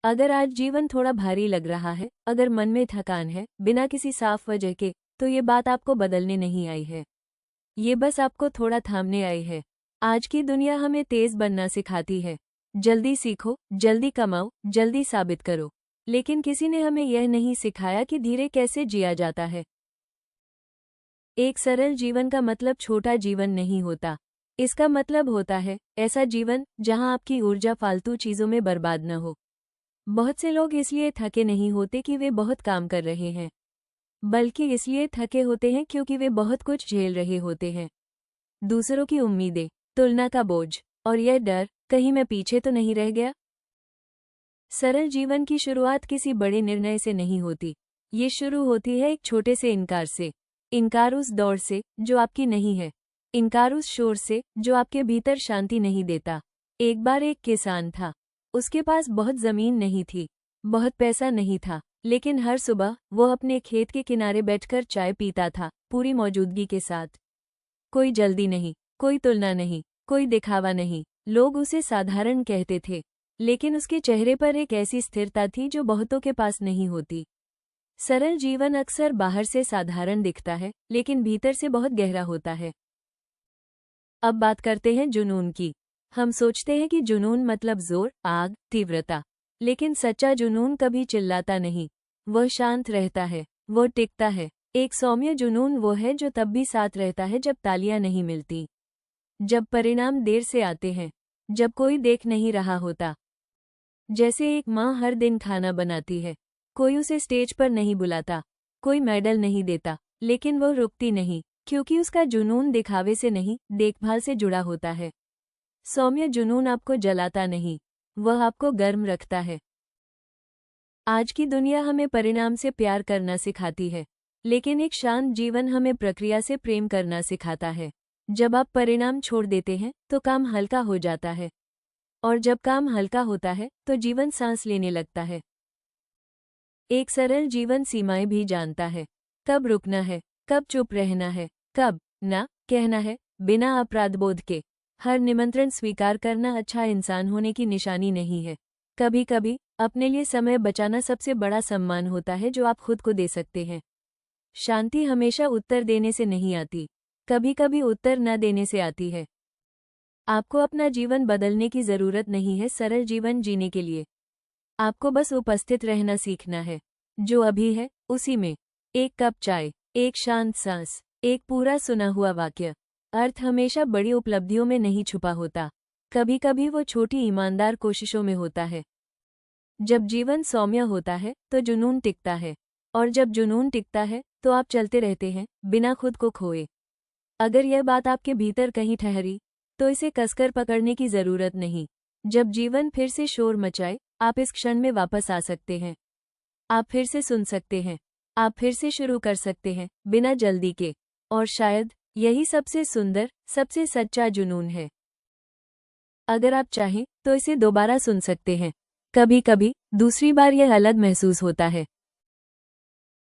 अगर आज जीवन थोड़ा भारी लग रहा है, अगर मन में थकान है, बिना किसी साफ वजह के, तो ये बात आपको बदलने नहीं आई है। ये बस आपको थोड़ा थामने आई है। आज की दुनिया हमें तेज बनना सिखाती है। जल्दी सीखो, जल्दी कमाओ, जल्दी साबित करो। लेकिन किसी ने हमें यह नहीं सिखाया कि धीरे कैसे जिया जाता है। एक सरल जीवन का मतलब छोटा जीवन नहीं होता। इसका मतलब होता है ऐसा जीवन जहां आपकी ऊर्जा फालतू चीजों में बर्बाद न हो। बहुत से लोग इसलिए थके नहीं होते कि वे बहुत काम कर रहे हैं, बल्कि इसलिए थके होते हैं क्योंकि वे बहुत कुछ झेल रहे होते हैं। दूसरों की उम्मीदें, तुलना का बोझ और यह डर, कहीं मैं पीछे तो नहीं रह गया। सरल जीवन की शुरुआत किसी बड़े निर्णय से नहीं होती। ये शुरू होती है एक छोटे से इनकार से। इनकार उस दौड़ से जो आपकी नहीं है। इनकार उस शोर से जो आपके भीतर शांति नहीं देता। एक बार एक किसान था। उसके पास बहुत जमीन नहीं थी, बहुत पैसा नहीं था, लेकिन हर सुबह वो अपने खेत के किनारे बैठकर चाय पीता था, पूरी मौजूदगी के साथ। कोई जल्दी नहीं, कोई तुलना नहीं, कोई दिखावा नहीं। लोग उसे साधारण कहते थे, लेकिन उसके चेहरे पर एक ऐसी स्थिरता थी जो बहुतों के पास नहीं होती। सरल जीवन अक्सर बाहर से साधारण दिखता है, लेकिन भीतर से बहुत गहरा होता है। अब बात करते हैं जुनून की। हम सोचते हैं कि जुनून मतलब जोर, आग, तीव्रता। लेकिन सच्चा जुनून कभी चिल्लाता नहीं। वह शांत रहता है, वह टिकता है। एक सौम्य जुनून वो है जो तब भी साथ रहता है जब तालियां नहीं मिलती, जब परिणाम देर से आते हैं, जब कोई देख नहीं रहा होता। जैसे एक माँ हर दिन खाना बनाती है, कोई उसे स्टेज पर नहीं बुलाता, कोई मेडल नहीं देता, लेकिन वो रुकती नहीं, क्योंकि उसका जुनून दिखावे से नहीं, देखभाल से जुड़ा होता है। सौम्य जुनून आपको जलाता नहीं, वह आपको गर्म रखता है। आज की दुनिया हमें परिणाम से प्यार करना सिखाती है, लेकिन एक शांत जीवन हमें प्रक्रिया से प्रेम करना सिखाता है। जब आप परिणाम छोड़ देते हैं तो काम हल्का हो जाता है, और जब काम हल्का होता है तो जीवन सांस लेने लगता है। एक सरल जीवन सीमाएं भी जानता है, कब रुकना है, कब चुप रहना है, कब ना कहना है, बिना अपराधबोध के। हर निमंत्रण स्वीकार करना अच्छा इंसान होने की निशानी नहीं है। कभी कभी अपने लिए समय बचाना सबसे बड़ा सम्मान होता है जो आप खुद को दे सकते हैं। शांति हमेशा उत्तर देने से नहीं आती, कभी कभी उत्तर न देने से आती है। आपको अपना जीवन बदलने की जरूरत नहीं है सरल जीवन जीने के लिए। आपको बस उपस्थित रहना सीखना है। जो अभी है उसी में। एक कप चाय, एक शांत सांस, एक पूरा सुना हुआ वाक्य। अर्थ हमेशा बड़ी उपलब्धियों में नहीं छुपा होता, कभी कभी वो छोटी ईमानदार कोशिशों में होता है। जब जीवन सौम्य होता है तो जुनून टिकता है, और जब जुनून टिकता है तो आप चलते रहते हैं बिना खुद को खोए। अगर यह बात आपके भीतर कहीं ठहरी तो इसे कसकर पकड़ने की जरूरत नहीं। जब जीवन फिर से शोर मचाए, आप इस क्षण में वापस आ सकते हैं। आप फिर से सुन सकते हैं, आप फिर से शुरू कर सकते हैं बिना जल्दी के। और शायद यही सबसे सुंदर, सबसे सच्चा जुनून है। अगर आप चाहें तो इसे दोबारा सुन सकते हैं। कभी कभी दूसरी बार यह अलग महसूस होता है,